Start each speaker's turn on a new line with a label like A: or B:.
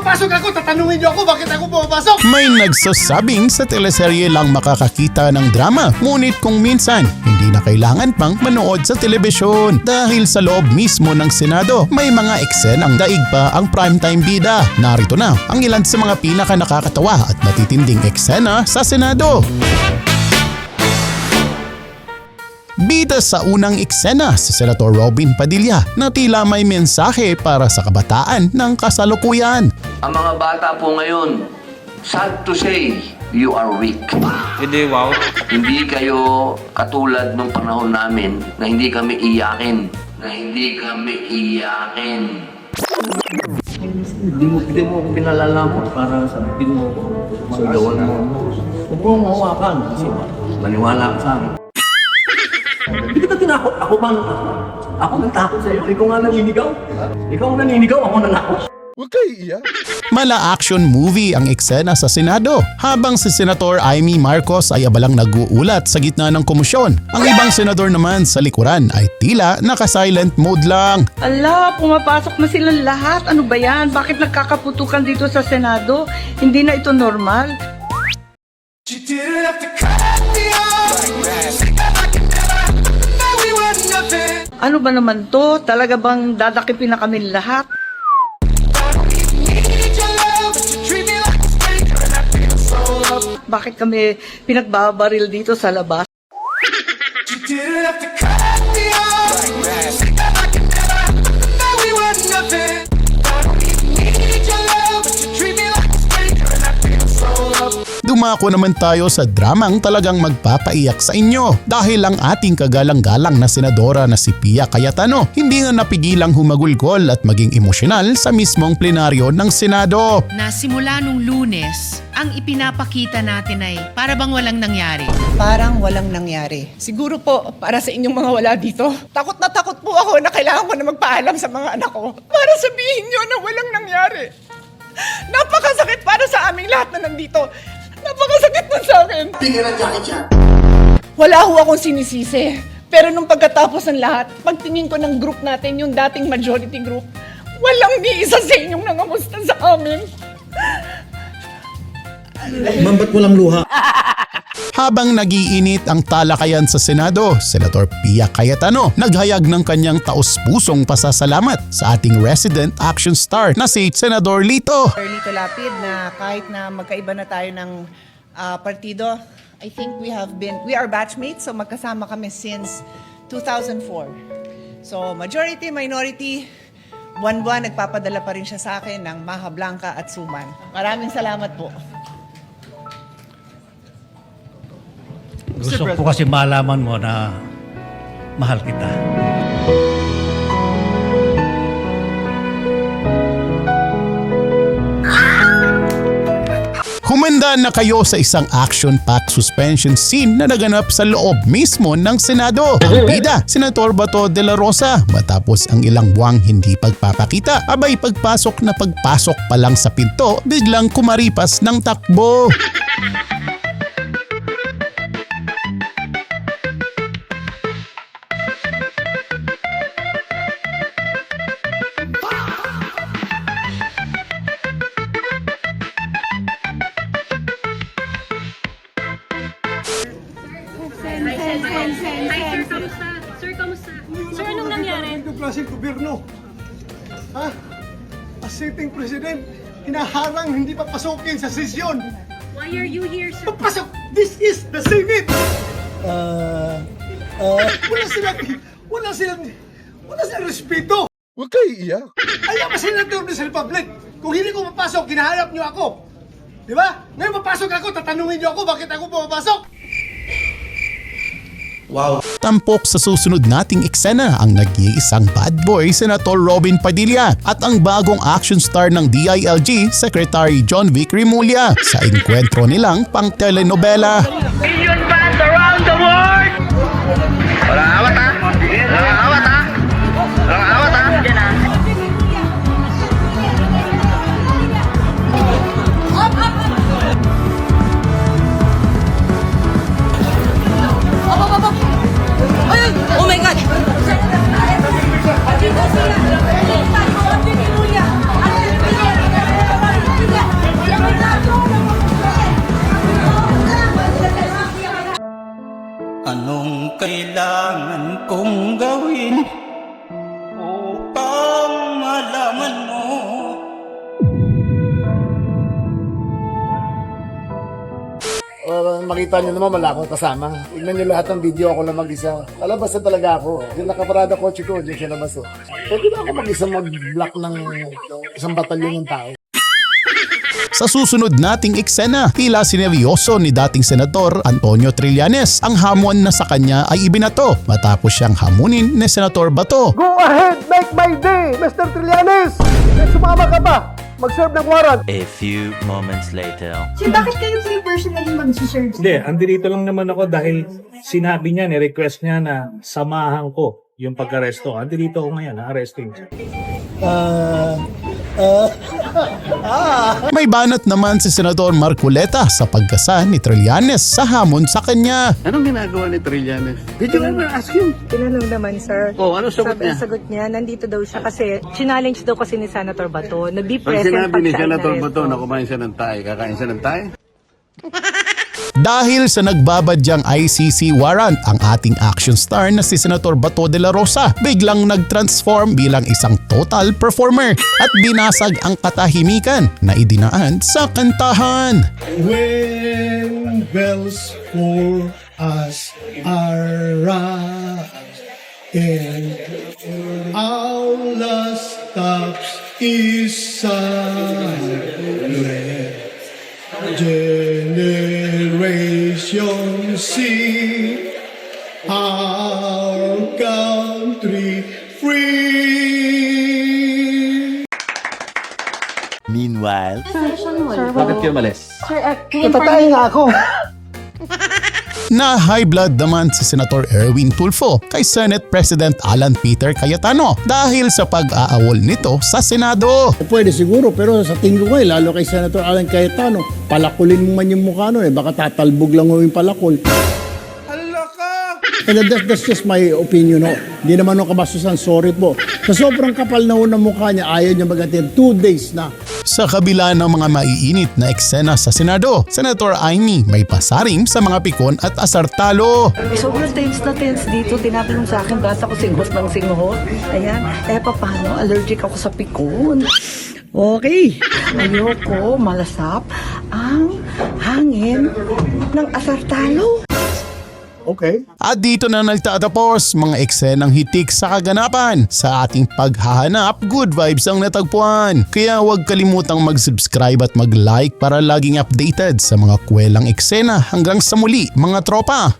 A: papasok ako, tatanungin niyo ako bakit ako pumapasok.
B: May nagsasabing sa teleserye lang makakakita ng drama, ngunit kung minsan, hindi na kailangan pang manood sa telebisyon. Dahil sa loob mismo ng Senado, may mga eksenang daig pa ang primetime bida. Narito na ang ilan sa mga pinaka nakakatawa at matitinding eksena sa Senado. Bida sa unang eksena si Senator Robin Padilla na tila may mensahe para sa kabataan ng kasalukuyan.
C: Ang mga bata po ngayon, sad to say, you are weak.
D: Hindi, wow.
C: Hindi kayo katulad nung panahon namin na hindi kami iyakin. Hindi mo ako pinalalamot para sabihin mo, magawan mo. Huwag mo mahawakan kasi maniwala ka sa akin. Hindi ka tinakot. Ako nagtakot sa'yo. Ikaw nga naninigaw. Ikaw ang naninigaw, ako nanakot.
A: Huwag kayo iiyak.
B: Mala action movie ang eksena sa Senado habang si Senator Amy Marcos ay abalang nag-uulat sa gitna ng komosyon. Ang ibang senador naman sa likuran ay tila naka-silent mode lang.
E: Ala, pumapasok na silang lahat. Ano ba yan? Bakit nagkakaputukan dito sa Senado? Hindi na ito normal. Ano ba naman to? Talaga bang dadakipin na kami lahat? Bakit kami pinagbabaril dito sa labas?
B: Dumako naman tayo sa dramang talagang magpapaiyak sa inyo dahil ang ating kagalang-galang na senadora na si Pia Cayetano hindi nga napigilang humagulgol at maging emosyonal sa mismong plenaryo ng Senado.
F: Na simula nung Lunes, ang ipinapakita natin ay para bang walang nangyari.
G: Parang walang nangyari.
H: Siguro po, para sa inyong mga wala dito, takot na takot po ako na kailangan ko na magpaalam sa mga anak ko para sabihin nyo na walang nangyari. Napakasakit para sa aming lahat na nandito. Napakasakit nun sa akin.
A: Tingnan ang jacket siya.
H: Wala ho akong sinisisi. Pero nung pagkatapos ng lahat, pagtingin ko ng group natin, yung dating majority group, walang ni isa sa inyong nangamusta sa amin.
A: Mambat mo lang luha.
B: Habang nagiinit ang talakayan sa Senado, Senator Pia Cayetano naghayag ng kanyang taos-pusong pasasalamat sa ating resident action star na si Senador Lito.
G: Lito Lapid, na kahit na magkaiba na tayo ng partido, I think we are batchmates, so magkasama kami since 2004. So majority, minority, buwan-buwan nagpapadala pa rin siya sa akin ng Maha Blanca at Suman. Maraming salamat po.
I: Gusto ko kasi malaman mo na mahal kita.
B: Humanda na kayo sa isang action-packed suspension scene na naganap sa loob mismo ng Senado. Ang bida, Senator Bato de la Rosa, matapos ang ilang buwang hindi pagpapakita, abay pagpasok pa lang sa pinto, biglang kumaripas ng takbo.
J: Sir, anong nangyari?
A: Ito klaseng gobyerno. Ha? As sitting president, hinaharang hindi papasukin sa sesyon.
J: Why are you here, sir?
A: Papasok! This is the Senate! Wala silang respeto. Huwag kayo iiyak. I am a senator of this republic. Kung hindi ko papasok, ginahanap niyo ako. Di ba? Ngayon papasok ako, tatanungin niyo ako bakit ako pumapasok.
B: Wow. Tampok sa susunod nating eksena ang nag-iisang bad boy Senator Robin Padilla at ang bagong action star ng DILG Secretary John Vic Remulla sa enkwentro nilang pang telenovela.
C: Million fans around the world! Walang awat ha? Walang awat ha? Walang awat ha?
G: Oh my God!
D: kailangan kong gawin upang malaman mo?
A: Makita nyo naman, wala akong kasama. Tignan nyo lahat ng video, ako lang mag-isa. Alabas na talaga ako. Yung nakaparada kotse ko, yung siya labas. Pwede na ako mag-isa mag-block ng isang batalyon ng tao.
B: Sa susunod nating eksena, tila sineryoso ni dating Senator Antonio Trillanes. Ang hamon na sa kanya ay ibinato matapos siyang hamunin ni Senator Bato.
A: Go ahead, make my day, Mr. Trillanes! Sumama ka ba? Mag-serve ng warrant.
K: A few moments later.
J: Bakit kayo personally mag-serve?
I: Hindi, andito lang naman ako dahil sinabi niya, ni-request niya na samahan ko yung pag-aresto. Andito ako ngayon, na-arresting siya.
B: May banat naman si Senador Marcoleta sa pagkasa ni Trillanes sa hamon sa kanya.
C: Anong ginagawa ni Trillanes? Did you ever ask him?
E: Tinanong naman, sir.
C: Oh, ano sagot niya?
E: Sagot niya, nandito daw siya kasi challenge daw kasi ni Senator Bato na be
C: Pag
E: present
C: sinabi ni
E: siya
C: Senator
E: inaresto.
C: Bato na kumain siya ng tayo, kakain siya ng tayo?
B: Dahil sa nagbabadyang ICC warrant, ang ating action star na si Senator Bato de la Rosa biglang nag-transform bilang isang total performer at binasag ang katahimikan na idinaan sa kantahan.
A: When bells for us are rung and our last stops is silent, generation see our country free.
K: Meanwhile,
C: Bakit kayo malis?
A: Natatay nga ako.
B: Na high blood naman si Senator Erwin Tulfo kay Senate President Alan Peter Cayetano dahil sa pag-aawol nito sa Senado.
A: Pwede siguro, pero sa tingin ko lalo kay Senator Alan Cayetano, palakulin mo man yung mukha nun baka tatalbog lang mo yung palakol. And that's just my opinion. No? Hindi naman nung kabastusan, sorry po. Sa sobrang kapal na ng mukha niya, ayaw niya mag-attend 2 days na.
B: Sa kabila ng mga maiinit na eksena sa Senado, Senator Amy may pasarim sa mga pikon at asartalo.
E: Sobrang tense na tense dito. Tinatanong sa akin, basta ko singhot ng singhot. Ayan, paano? Allergic ako sa pikon. Okay. Ayoko malasap ang hangin ng asartalo.
A: Okay.
B: At dito na nagtatapos mga eksenang hitik sa kaganapan. Sa ating paghahanap, good vibes ang natagpuan. Kaya huwag kalimutang mag-subscribe at mag-like para laging updated sa mga kwelang eksena. Hanggang sa muli mga tropa!